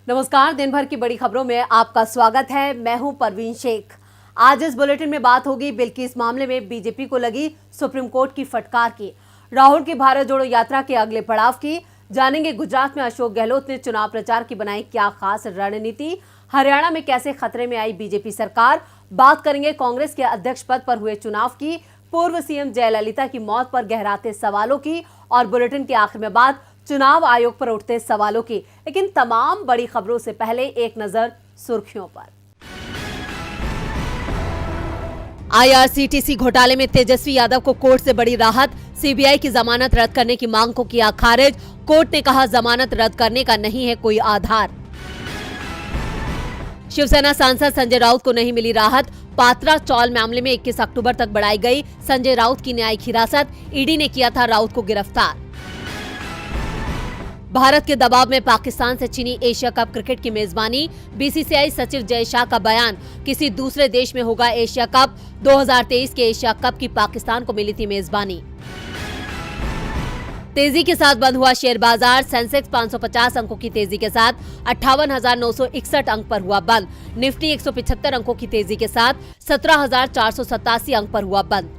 नमस्कार, दिन भर की बड़ी खबरों में आपका स्वागत है। मैं हूं परवीन शेख। आज इस बुलेटिन में बात होगी बिल्किस मामले में बीजेपी को लगी सुप्रीम कोर्ट की फटकार की, राहुल की भारत जोड़ो यात्रा के अगले पड़ाव की, जानेंगे गुजरात में अशोक गहलोत ने चुनाव प्रचार की बनाई क्या खास रणनीति, हरियाणा में कैसे खतरे में आई बीजेपी सरकार, बात करेंगे कांग्रेस के अध्यक्ष पद पर हुए चुनाव की, पूर्व सीएम जयललिता की मौत पर गहराते सवालों की और बुलेटिन के आखिर में बात चुनाव आयोग पर उठते सवालों की। लेकिन तमाम बड़ी खबरों से पहले एक नजर सुर्खियों पर। आईआरसीटीसी घोटाले में तेजस्वी यादव को कोर्ट से बड़ी राहत, सीबीआई की जमानत रद्द करने की मांग को किया खारिज, कोर्ट ने कहा जमानत रद्द करने का नहीं है कोई आधार। शिवसेना सांसद संजय राउत को नहीं मिली राहत, पात्रा चौल मामले में 21 अक्टूबर तक बढ़ाई गई संजय राउत की न्यायिक हिरासत, ईडी ने किया था राउत को गिरफ्तार। भारत के दबाव में पाकिस्तान से चीनी एशिया कप क्रिकेट की मेजबानी, बीसीसीआई सचिव जय शाह का बयान, किसी दूसरे देश में होगा एशिया कप, 2023 के एशिया कप की पाकिस्तान को मिली थी मेजबानी। तेजी के साथ बंद हुआ शेयर बाजार, सेंसेक्स 550 अंकों की तेजी के साथ 58,961 अंक पर हुआ बंद, निफ्टी 175 अंकों की तेजी के साथ 17,487 अंक पर हुआ बंद।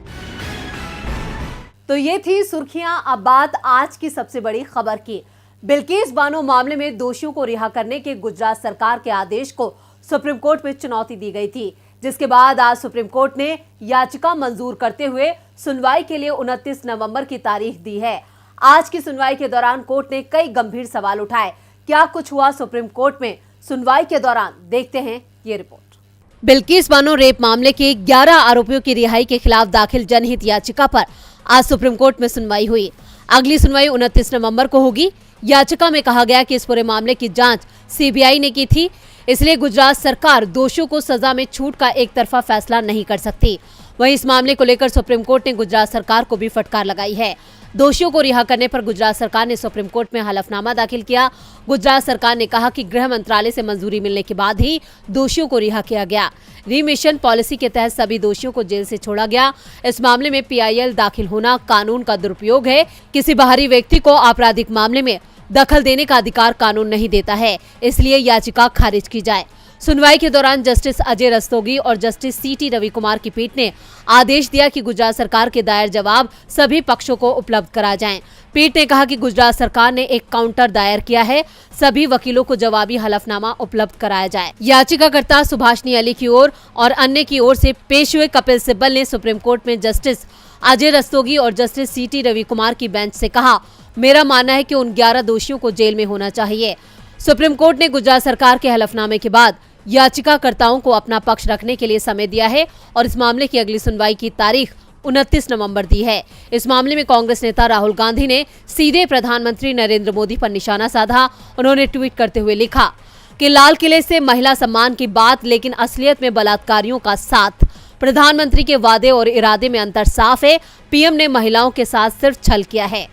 तो ये थी सुर्खियां। अब बात आज की सबसे बड़ी खबर की। बिल्किस बानो मामले में दोषियों को रिहा करने के गुजरात सरकार के आदेश को सुप्रीम कोर्ट में चुनौती दी गई थी, जिसके बाद आज सुप्रीम कोर्ट ने याचिका मंजूर करते हुए सुनवाई के लिए 29 नवंबर की तारीख दी है। आज की सुनवाई के दौरान कोर्ट ने कई गंभीर सवाल उठाए। क्या कुछ हुआ सुप्रीम कोर्ट में सुनवाई के दौरान, देखते हैं ये रिपोर्ट। बिल्किस बानो रेप मामले के 11 आरोपियों की रिहाई के खिलाफ दाखिल जनहित याचिका पर आज सुप्रीम कोर्ट में सुनवाई हुई। अगली सुनवाई 29 नवंबर को होगी। याचिका में कहा गया कि इस पूरे मामले की जांच सीबीआई ने की थी, इसलिए गुजरात सरकार दोषियों को सजा में छूट का एक तरफा फैसला नहीं कर सकती। वहीं इस मामले को लेकर सुप्रीम कोर्ट ने गुजरात सरकार को भी फटकार लगाई है। दोषियों को रिहा करने पर गुजरात सरकार ने सुप्रीम कोर्ट में हलफनामा दाखिल किया। गुजरात सरकार ने कहा कि गृह मंत्रालय से मंजूरी मिलने के बाद ही दोषियों को रिहा किया गया। रीमिशन पॉलिसी के तहत सभी दोषियों को जेल से छोड़ा गया। इस मामले में पीआईएल दाखिल होना कानून का दुरुपयोग है। किसी बाहरी व्यक्ति को आपराधिक मामले में दखल देने का अधिकार कानून नहीं देता है, इसलिए याचिका खारिज की जाए। सुनवाई के दौरान जस्टिस अजय रस्तोगी और जस्टिस सीटी रविकुमार की पीठ ने आदेश दिया कि गुजरात सरकार के दायर जवाब सभी पक्षों को उपलब्ध कराए जाएं। पीठ ने कहा कि गुजरात सरकार ने एक काउंटर दायर किया है, सभी वकीलों को जवाबी हलफनामा उपलब्ध कराया जाए। याचिकाकर्ता सुभाषनी अली की ओर और अन्य की ओर से पेश हुए कपिल सिब्बल ने सुप्रीम कोर्ट में जस्टिस अजय रस्तोगी और जस्टिस सीटी रविकुमार की बेंच से कहा, मेरा मानना है कि उन 11 दोषियों को जेल में होना चाहिए। सुप्रीम कोर्ट ने गुजरात सरकार के हलफनामे के बाद याचिकाकर्ताओं को अपना पक्ष रखने के लिए समय दिया है और इस मामले की अगली सुनवाई की तारीख 29 नवंबर दी है। इस मामले में कांग्रेस नेता राहुल गांधी ने सीधे प्रधानमंत्री नरेंद्र मोदी पर निशाना साधा। उन्होंने ट्वीट करते हुए लिखा कि लाल किले से महिला सम्मान की बात, लेकिन असलियत में बलात्कारियों का साथ। प्रधानमंत्री के वादे और इरादे में अंतर साफ है। पीएम ने महिलाओं के साथ सिर्फ छल किया है।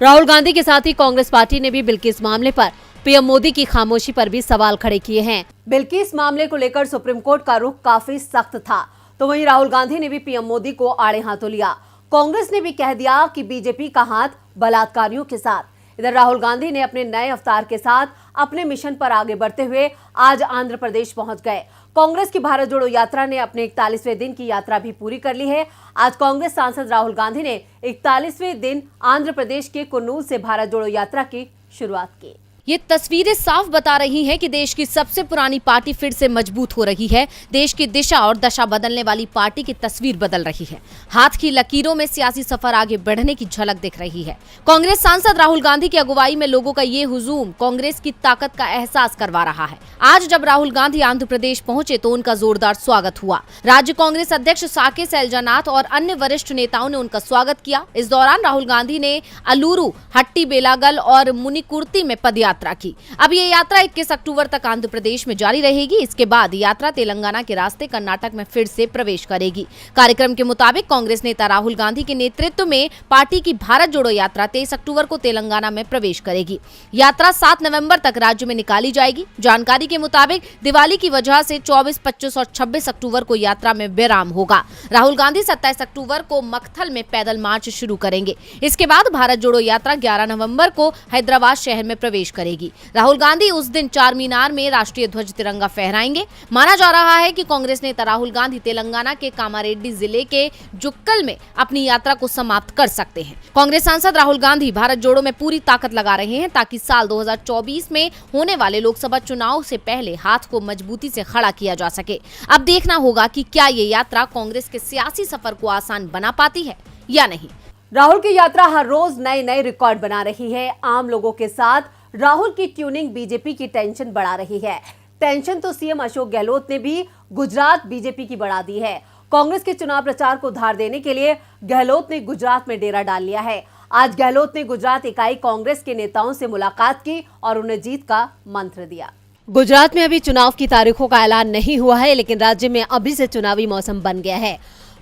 राहुल गांधी के साथ ही कांग्रेस पार्टी ने भी बिल्किस मामले पर पीएम मोदी की खामोशी पर भी सवाल खड़े किए हैं। बिल्किस मामले को लेकर सुप्रीम कोर्ट का रुख काफी सख्त था, तो वहीं राहुल गांधी ने भी पीएम मोदी को आड़े हाथों लिया। कांग्रेस ने भी कह दिया कि बीजेपी का हाथ बलात्कारियों के साथ। इधर राहुल गांधी ने अपने नए अवतार के साथ अपने मिशन पर आगे बढ़ते हुए आज आंध्र प्रदेश पहुंच गए। कांग्रेस की भारत जोड़ो यात्रा ने अपने 41वें दिन की यात्रा भी पूरी कर ली है। आज कांग्रेस सांसद राहुल गांधी ने 41वें दिन आंध्र प्रदेश के कुर्नूल से भारत जोड़ो यात्रा की शुरुआत की। ये तस्वीरें साफ बता रही हैं कि देश की सबसे पुरानी पार्टी फिर से मजबूत हो रही है। देश की दिशा और दशा बदलने वाली पार्टी की तस्वीर बदल रही है। हाथ की लकीरों में सियासी सफर आगे बढ़ने की झलक दिख रही है। कांग्रेस सांसद राहुल गांधी की अगुवाई में लोगों का ये हुजूम कांग्रेस की ताकत का एहसास करवा रहा है। आज जब राहुल गांधी आंध्र प्रदेश पहुंचे तो उनका जोरदार स्वागत हुआ। राज्य कांग्रेस अध्यक्ष साके सैलजानाथ और अन्य वरिष्ठ नेताओं ने उनका स्वागत किया। इस दौरान राहुल गांधी ने अलूरू, हट्टी बेलागल और मुनिकुर्ती में पदयात्रा की। अब ये यात्रा 21 अक्टूबर तक आंध्र प्रदेश में जारी रहेगी। इसके बाद यात्रा तेलंगाना के रास्ते कर्नाटक में फिर से प्रवेश करेगी। कार्यक्रम के मुताबिक कांग्रेस नेता राहुल गांधी के नेतृत्व में पार्टी की भारत जोड़ो यात्रा 23 अक्टूबर को तेलंगाना में प्रवेश करेगी। यात्रा 7 नवंबर तक राज्य में निकाली जाएगी। जानकारी के मुताबिक दिवाली की वजह से 24, 25 और 26 अक्टूबर को यात्रा में विराम होगा। राहुल गांधी 27 अक्टूबर को मकथल में पैदल मार्च शुरू करेंगे। इसके बाद भारत जोड़ो यात्रा 11 नवंबर को हैदराबाद शहर में प्रवेश करेगी। करेगी। राहुल गांधी उस दिन चार मीनार में राष्ट्रीय ध्वज तिरंगा फहराएंगे। माना जा रहा है कि कांग्रेस नेता राहुल गांधी तेलंगाना के कामारेड्डी जिले के जुक्कल में अपनी यात्रा को समाप्त कर सकते हैं। कांग्रेस सांसद राहुल गांधी भारत जोड़ो में पूरी ताकत लगा रहे हैं ताकि साल 2024 में होने वाले लोकसभा चुनाव से पहले हाथ को मजबूती से खड़ा किया जा सके। अब देखना होगा कि क्या ये यात्रा कांग्रेस के सियासी सफर को आसान बना पाती है या नहीं। राहुल की यात्रा हर रोज नए रिकॉर्ड बना रही है। आम लोगों के साथ राहुल की ट्यूनिंग बीजेपी की टेंशन बढ़ा रही है। टेंशन तो सीएम अशोक गहलोत ने भी गुजरात बीजेपी की बढ़ा दी है। कांग्रेस के चुनाव प्रचार को धार देने के लिए गहलोत ने गुजरात में डेरा डाल लिया है। आज गहलोत ने गुजरात इकाई कांग्रेस के नेताओं से मुलाकात की और उन्हें जीत का मंत्र दिया। गुजरात में अभी चुनाव की तारीखों का ऐलान नहीं हुआ है, लेकिन राज्य में अभी से चुनावी मौसम बन गया है।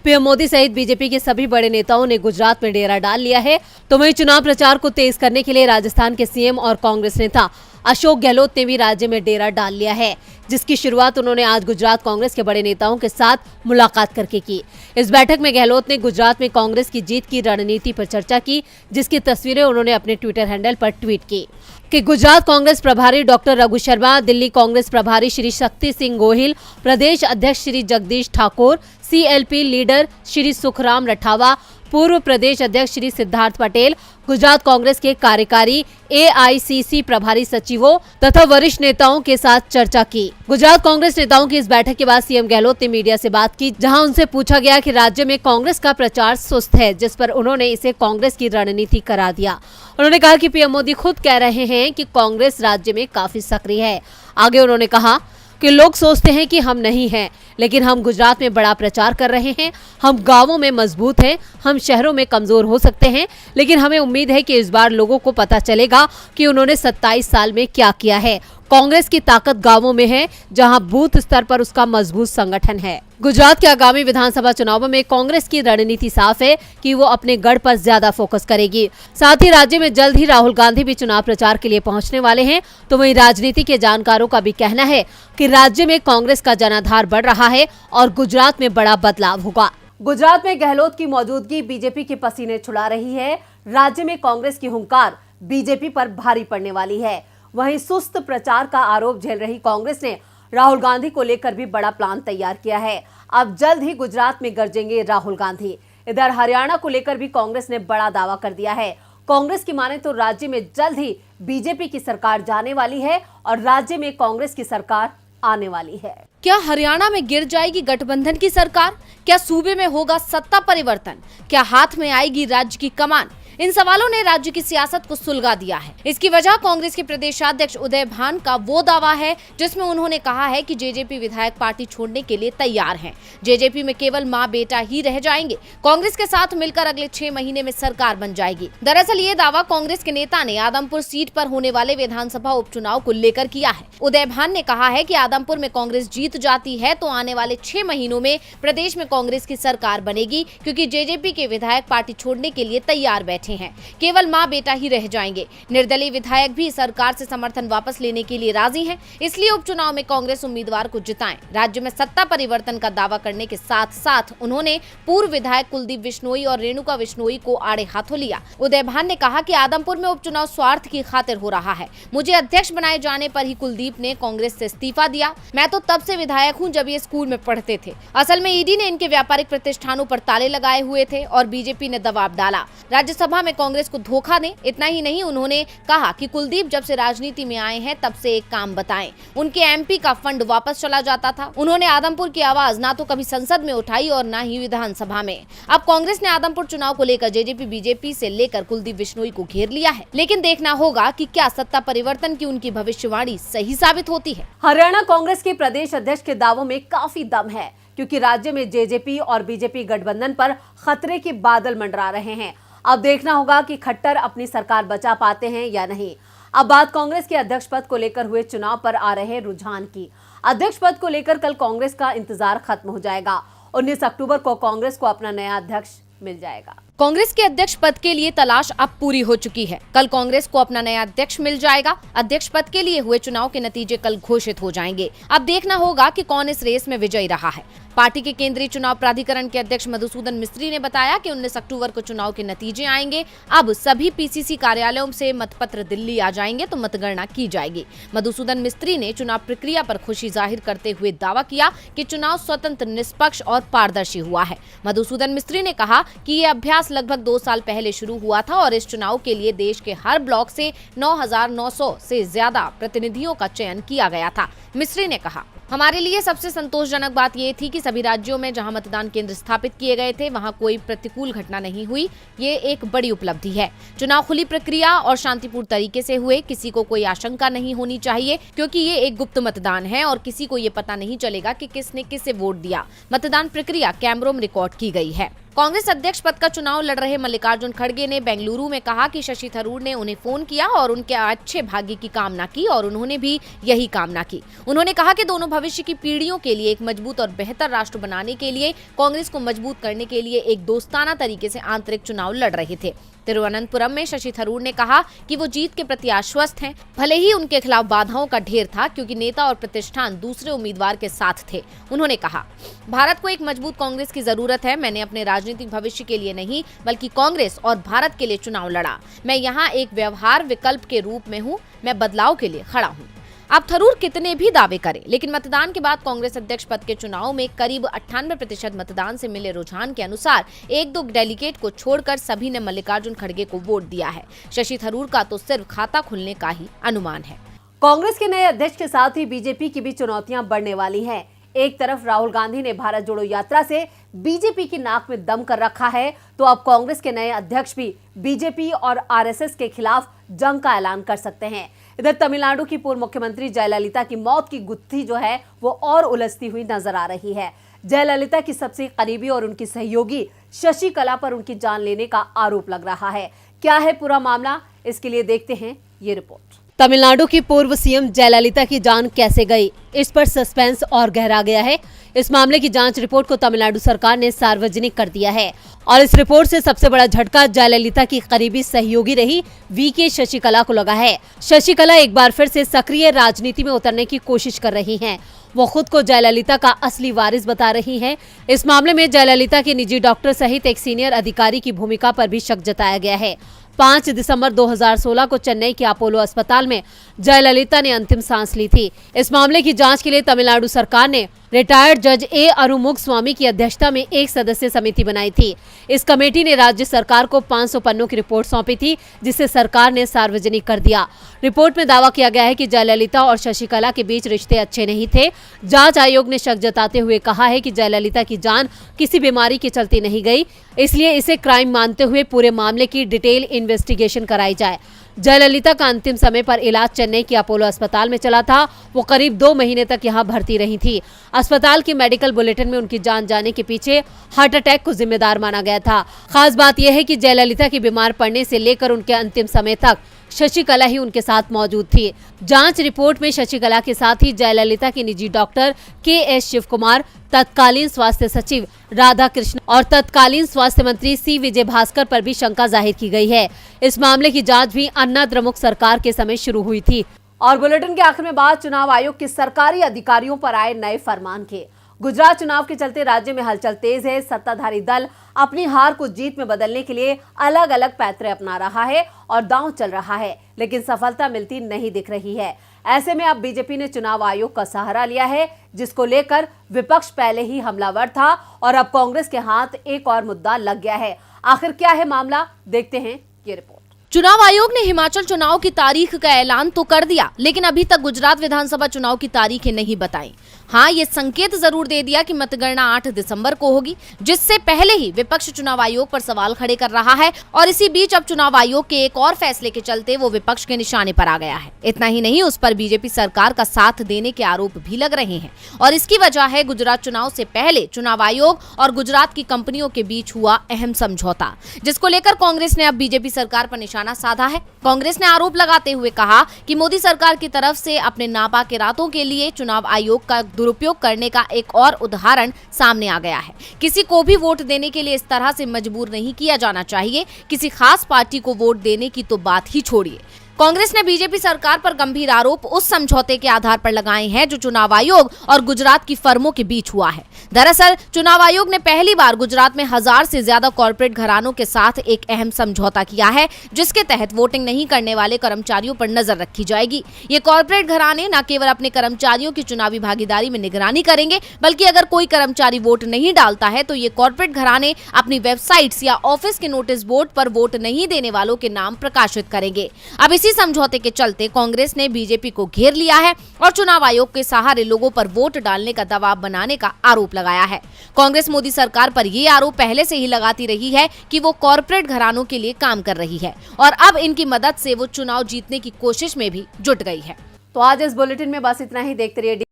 पीएम मोदी सहित बीजेपी के सभी बड़े नेताओं ने गुजरात में डेरा डाल लिया है। तो वहीं चुनाव प्रचार को तेज करने के लिए राजस्थान के सीएम और कांग्रेस नेता अशोक गहलोत ने भी राज्य में डेरा डाल लिया है, जिसकी शुरुआत उन्होंने आज गुजरात कांग्रेस के बड़े नेताओं के साथ मुलाकात करके की। इस बैठक में गहलोत ने गुजरात में कांग्रेस की जीत की रणनीति पर चर्चा की, जिसकी तस्वीरें उन्होंने अपने ट्विटर हैंडल पर ट्वीट की कि गुजरात कांग्रेस प्रभारी डॉक्टर रघु शर्मा, दिल्ली कांग्रेस प्रभारी श्री शक्ति सिंह गोहिल, प्रदेश अध्यक्ष श्री जगदीश ठाकुर, सीएलपी लीडर श्री सुखराम रठावा, पूर्व प्रदेश अध्यक्ष श्री सिद्धार्थ पटेल, गुजरात कांग्रेस के कार्यकारी एआईसीसी प्रभारी सचिवों तथा वरिष्ठ नेताओं के साथ चर्चा की। गुजरात कांग्रेस नेताओं की इस बैठक के बाद सीएम गहलोत ने मीडिया से बात की, जहां उनसे पूछा गया कि राज्य में कांग्रेस का प्रचार सुस्त है, जिस पर उन्होंने इसे कांग्रेस की रणनीति करार दिया। उन्होंने कहा कि पीएम मोदी खुद कह रहे हैं कि कांग्रेस राज्य में काफी सक्रिय है। आगे उन्होंने कहा कि लोग सोचते हैं कि हम नहीं हैं, लेकिन हम गुजरात में बड़ा प्रचार कर रहे हैं। हम गांवों में मजबूत हैं, हम शहरों में कमजोर हो सकते हैं, लेकिन हमें उम्मीद है कि इस बार लोगों को पता चलेगा कि उन्होंने 27 साल में क्या किया है। कांग्रेस की ताकत गांवों में है, जहां बूथ स्तर पर उसका मजबूत संगठन है। गुजरात के आगामी विधानसभा चुनावों में कांग्रेस की रणनीति साफ है कि वो अपने गढ़ पर ज्यादा फोकस करेगी। साथ ही राज्य में जल्द ही राहुल गांधी भी चुनाव प्रचार के लिए पहुंचने वाले हैं। तो वहीं राजनीति के जानकारों का भी कहना है कि राज्य में कांग्रेस का जनाधार बढ़ रहा है और गुजरात में बड़ा बदलाव होगा। गुजरात में गहलोत की मौजूदगी बीजेपी के पसीने छुड़ा रही है। राज्य में कांग्रेस की हुंकार बीजेपी पर भारी पड़ने वाली है। वहीं सुस्त प्रचार का आरोप झेल रही कांग्रेस ने राहुल गांधी को लेकर भी बड़ा प्लान तैयार किया है। अब जल्द ही गुजरात में गरजेंगे राहुल गांधी। इधर हरियाणा को लेकर भी कांग्रेस ने बड़ा दावा कर दिया है। कांग्रेस की माने तो राज्य में जल्द ही बीजेपी की सरकार जाने वाली है और राज्य में कांग्रेस की सरकार आने वाली है। क्या हरियाणा में गिर जाएगी गठबंधन की सरकार? क्या सूबे में होगा सत्ता परिवर्तन? क्या हाथ में आएगी राज्य की कमान? इन सवालों ने राज्य की सियासत को सुलगा दिया है। इसकी वजह कांग्रेस के प्रदेशाध्यक्ष उदय भान का वो दावा है, जिसमें उन्होंने कहा है कि जेजेपी विधायक पार्टी छोड़ने के लिए तैयार हैं। जेजेपी में केवल मां बेटा ही रह जाएंगे। कांग्रेस के साथ मिलकर अगले 6 महीने में सरकार बन जाएगी। दरअसल ये दावा कांग्रेस के नेता ने आदमपुर सीट पर होने वाले विधानसभा उपचुनाव को लेकर किया है। उदय भान ने कहा है कि आदमपुर में कांग्रेस जीत जाती है तो आने वाले 6 महीनों में प्रदेश में कांग्रेस की सरकार बनेगी, क्योंकि जेजेपी के विधायक पार्टी छोड़ने के लिए तैयार बैठे हैं। केवल मां बेटा ही रह जाएंगे। निर्दलीय विधायक भी सरकार से समर्थन वापस लेने के लिए राजी हैं। इसलिए उपचुनाव में कांग्रेस उम्मीदवार को जिताएं। राज्य में सत्ता परिवर्तन का दावा करने के साथ साथ उन्होंने पूर्व विधायक कुलदीप बिश्नोई और रेणुका बिश्नोई को आड़े हाथों लिया। उदय भान ने कहा कि आदमपुर में उपचुनाव स्वार्थ की खातिर हो रहा है। मुझे अध्यक्ष बनाए जाने पर ही कुलदीप ने कांग्रेस से इस्तीफा दिया। मैं तो तब से विधायक हूं जब ये स्कूल में पढ़ते थे। असल में ईडी ने इनके व्यापारिक प्रतिष्ठानों पर ताले लगाए हुए थे और बीजेपी ने दबाव डाला। राज्यसभा में कांग्रेस को धोखा दें। इतना ही नहीं, उन्होंने कहा कि कुलदीप जब से राजनीति में आए हैं तब से एक काम बताएं। उनके एमपी का फंड वापस चला जाता था। उन्होंने आदमपुर की आवाज ना तो कभी संसद में उठाई और ना ही विधानसभा में। अब कांग्रेस ने आदमपुर चुनाव को लेकर जेजेपी बीजेपी से लेकर कुलदीप बिश्नोई को घेर लिया है। लेकिन देखना होगा कि क्या सत्ता परिवर्तन की उनकी भविष्यवाणी सही साबित होती है। हरियाणा कांग्रेस के प्रदेश अध्यक्ष के दावों में काफी दम है, क्योंकि राज्य में जेजेपी और बीजेपी गठबंधन पर खतरे के बादल मंडरा रहे हैं। अब देखना होगा कि खट्टर अपनी सरकार बचा पाते हैं या नहीं। अब बात कांग्रेस के अध्यक्ष पद को लेकर हुए चुनाव पर आ रहे रुझान की। अध्यक्ष पद को लेकर कल कांग्रेस का इंतजार खत्म हो जाएगा। 19 अक्टूबर को कांग्रेस को अपना नया अध्यक्ष मिल जाएगा। कांग्रेस के अध्यक्ष पद के लिए तलाश अब पूरी हो चुकी है। कल कांग्रेस को अपना नया अध्यक्ष मिल जाएगा। अध्यक्ष पद के लिए हुए चुनाव के नतीजे कल घोषित हो जाएंगे। अब देखना होगा कि कौन इस रेस में विजयी रहा है। पार्टी के केंद्रीय चुनाव प्राधिकरण के अध्यक्ष मधुसूदन मिस्त्री ने बताया कि 19 अक्टूबर को चुनाव के नतीजे आएंगे। अब सभी पीसीसी कार्यालयों से मतपत्र दिल्ली आ जाएंगे तो मतगणना की जाएगी। मधुसूदन मिस्त्री ने चुनाव प्रक्रिया पर खुशी जाहिर करते हुए दावा किया कि चुनाव स्वतंत्र, निष्पक्ष और पारदर्शी हुआ है। मधुसूदन मिस्त्री ने कहा कि ये अभ्यास लगभग 2 साल पहले शुरू हुआ था और इस चुनाव के लिए देश के हर ब्लॉक से 9,900 से ज्यादा प्रतिनिधियों का चयन किया गया था। मिस्त्री ने कहा, हमारे लिए सबसे संतोषजनक बात यह थी कि सभी राज्यों में जहां मतदान केंद्र स्थापित किए गए थे वहां कोई प्रतिकूल घटना नहीं हुई। ये एक बड़ी उपलब्धि है। चुनाव खुली प्रक्रिया और शांतिपूर्ण तरीके से हुए। किसी को कोई आशंका नहीं होनी चाहिए क्योंकि ये एक गुप्त मतदान है और किसी को ये पता नहीं चलेगा कि किसने किसे वोट दिया। मतदान प्रक्रिया कैमरों में रिकॉर्ड की गई है। कांग्रेस अध्यक्ष पद का चुनाव लड़ रहे मल्लिकार्जुन खड़गे ने बेंगलुरु में कहा कि शशि थरूर ने उन्हें फोन किया और उनके अच्छे भाग्य की कामना की और उन्होंने भी यही कामना की। उन्होंने कहा कि दोनों भविष्य की पीढ़ियों के लिए एक मजबूत और बेहतर राष्ट्र बनाने के लिए, कांग्रेस को मजबूत करने के लिए एक दोस्ताना तरीके से आंतरिक चुनाव लड़ रहे थे। तिरुवनंतपुरम में शशि थरूर ने कहा कि वो जीत के प्रति आश्वस्त हैं। भले ही उनके खिलाफ बाधाओं का ढेर था क्योंकि नेता और प्रतिष्ठान दूसरे उम्मीदवार के साथ थे। उन्होंने कहा, भारत को एक मजबूत कांग्रेस की जरूरत है। मैंने अपने राजनीतिक भविष्य के लिए नहीं बल्कि कांग्रेस और भारत के लिए चुनाव लड़ा। मैं यहाँ एक व्यवहार विकल्प के रूप में हूँ। मैं बदलाव के लिए खड़ा हूँ। अब थरूर कितने भी दावे करें, लेकिन मतदान के बाद कांग्रेस अध्यक्ष पद के चुनाव में करीब 98% मतदान से मिले रुझान के अनुसार 1-2 डेलीगेट को छोड़कर सभी ने मल्लिकार्जुन खड़गे को वोट दिया है। शशि थरूर का तो सिर्फ खाता खुलने का ही अनुमान है। कांग्रेस के नए अध्यक्ष के साथ ही बीजेपी की भी चुनौतियां बढ़ने वाली हैं। एक तरफ राहुल गांधी ने भारत जोड़ो यात्रा से बीजेपी की नाक में दम कर रखा है, तो अब कांग्रेस के नए अध्यक्ष भी बीजेपी और आरएसएस के खिलाफ जंग का ऐलान कर सकते हैं। इधर तमिलनाडु की पूर्व मुख्यमंत्री जयललिता की मौत की गुत्थी जो है वो और उलझती हुई नजर आ रही है। जयललिता की सबसे करीबी और उनकी सहयोगी शशि कला पर उनकी जान लेने का आरोप लग रहा है। क्या है पूरा मामला, इसके लिए देखते हैं ये रिपोर्ट। तमिलनाडु की पूर्व सीएम जयललिता की जान कैसे गई, इस पर सस्पेंस और गहरा गया है। इस मामले की जांच रिपोर्ट को तमिलनाडु सरकार ने सार्वजनिक कर दिया है और इस रिपोर्ट से सबसे बड़ा झटका जयललिता की करीबी सहयोगी रही वीके शशिकला को लगा है। शशिकला एक बार फिर से सक्रिय राजनीति में उतरने की कोशिश कर रही हैं। वो खुद को जयललिता का असली वारिस बता रही हैं। इस मामले में जयललिता के निजी डॉक्टर सहित एक सीनियर अधिकारी की भूमिका पर भी शक जताया गया है। 5 दिसंबर 2016 को चेन्नई के अपोलो अस्पताल में जयललिता ने अंतिम सांस ली थी। इस मामले की जांच के लिए तमिलनाडु सरकार ने रिटायर्ड जज ए अरुमुग स्वामी की अध्यक्षता में एक सदस्य समिति बनाई थी। इस कमेटी ने राज्य सरकार को 500 पन्नों की रिपोर्ट सौंपी थी, जिसे सरकार ने सार्वजनिक कर दिया। रिपोर्ट में दावा किया गया है कि जयललिता और शशिकला के बीच रिश्ते अच्छे नहीं थे। जांच आयोग ने शक जताते हुए कहा है कि जयललिता की जान किसी बीमारी के चलते नहीं गई, इसलिए इसे क्राइम मानते हुए पूरे मामले की डिटेल इन्वेस्टिगेशन कराई जाए। जयललिता का अंतिम समय पर इलाज चेन्नई के अपोलो अस्पताल में चला था। वो करीब 2 महीने तक यहाँ भर्ती रही थी। अस्पताल की मेडिकल बुलेटिन में उनकी जान जाने के पीछे हार्ट अटैक को जिम्मेदार माना गया था। खास बात यह है कि जयललिता के बीमार पड़ने से लेकर उनके अंतिम समय तक शशिकला ही उनके साथ मौजूद थी। जांच रिपोर्ट में शशिकला के साथ ही जयललिता के निजी डॉक्टर के.एस. शिवकुमार, तत्कालीन स्वास्थ्य सचिव राधा कृष्ण और तत्कालीन स्वास्थ्य मंत्री सी विजयभास्कर पर भी शंका जाहिर की गई है। इस मामले की जांच भी अन्ना द्रमुक सरकार के समय शुरू हुई थी। और बुलेटिन के आखिर में बात चुनाव आयोग के सरकारी अधिकारियों पर आए नए फरमान के। गुजरात चुनाव के चलते राज्य में हलचल तेज है। सत्ताधारी दल अपनी हार को जीत में बदलने के लिए अलग अलग पैतरे अपना रहा है और दांव चल रहा है, लेकिन सफलता मिलती नहीं दिख रही है। ऐसे में अब बीजेपी ने चुनाव आयोग का सहारा लिया है, जिसको लेकर विपक्ष पहले ही हमलावर था और अब कांग्रेस के हाथ एक और मुद्दा लग गया है। आखिर क्या है मामला, देखते हैं ये रिपोर्ट। चुनाव आयोग ने हिमाचल चुनाव की तारीख का ऐलान तो कर दिया, लेकिन अभी तक गुजरात विधानसभा चुनाव की तारीखें नहीं बताई। हाँ, ये संकेत जरूर दे दिया कि मतगणना 8 दिसंबर को होगी, जिससे पहले ही विपक्ष चुनाव आयोग पर सवाल खड़े कर रहा है और इसी बीच अब चुनाव आयोग के एक और फैसले के चलते वो विपक्ष के निशाने पर आ गया है। इतना ही नहीं, उस पर बीजेपी सरकार का साथ देने के आरोप भी लग रहे हैं और इसकी वजह है गुजरात चुनाव से पहले चुनाव आयोग और गुजरात की कंपनियों के बीच हुआ अहम समझौता, जिसको लेकर कांग्रेस ने अब बीजेपी सरकार पर निशाने निशाना साधा है। कांग्रेस ने आरोप लगाते हुए कहा कि मोदी सरकार की तरफ से अपने नापाक इरादों के लिए चुनाव आयोग का दुरुपयोग करने का एक और उदाहरण सामने आ गया है। किसी को भी वोट देने के लिए इस तरह से मजबूर नहीं किया जाना चाहिए। किसी खास पार्टी को वोट देने की तो बात ही छोड़िए। कांग्रेस ने बीजेपी सरकार पर गंभीर आरोप उस समझौते के आधार पर लगाए हैं जो चुनाव आयोग और गुजरात की फर्मों के बीच हुआ है। दरअसल चुनाव आयोग ने पहली बार गुजरात में 1000 से ज्यादा कॉर्पोरेट घरानों के साथ एक अहम समझौता किया है, जिसके तहत वोटिंग नहीं करने वाले कर्मचारियों पर नजर रखी जाएगी। ये कॉर्पोरेट घराने न केवल अपने कर्मचारियों की चुनावी भागीदारी में निगरानी करेंगे, बल्कि अगर कोई कर्मचारी वोट नहीं डालता है तो ये कॉर्पोरेट घराने अपनी वेबसाइट्स या ऑफिस के नोटिस बोर्ड पर वोट नहीं देने वालों के नाम प्रकाशित करेंगे। अब इसी समझौते के चलते कांग्रेस ने बीजेपी को घेर लिया है और चुनाव आयोग के सहारे लोगों पर वोट डालने का दबाव बनाने का आरोप लगाया है। कांग्रेस मोदी सरकार पर ये आरोप पहले से ही लगाती रही है कि वो कॉर्पोरेट घरानों के लिए काम कर रही है और अब इनकी मदद से वो चुनाव जीतने की कोशिश में भी जुट गई है। तो आज इस बुलेटिन में बस इतना ही। देखते रहिए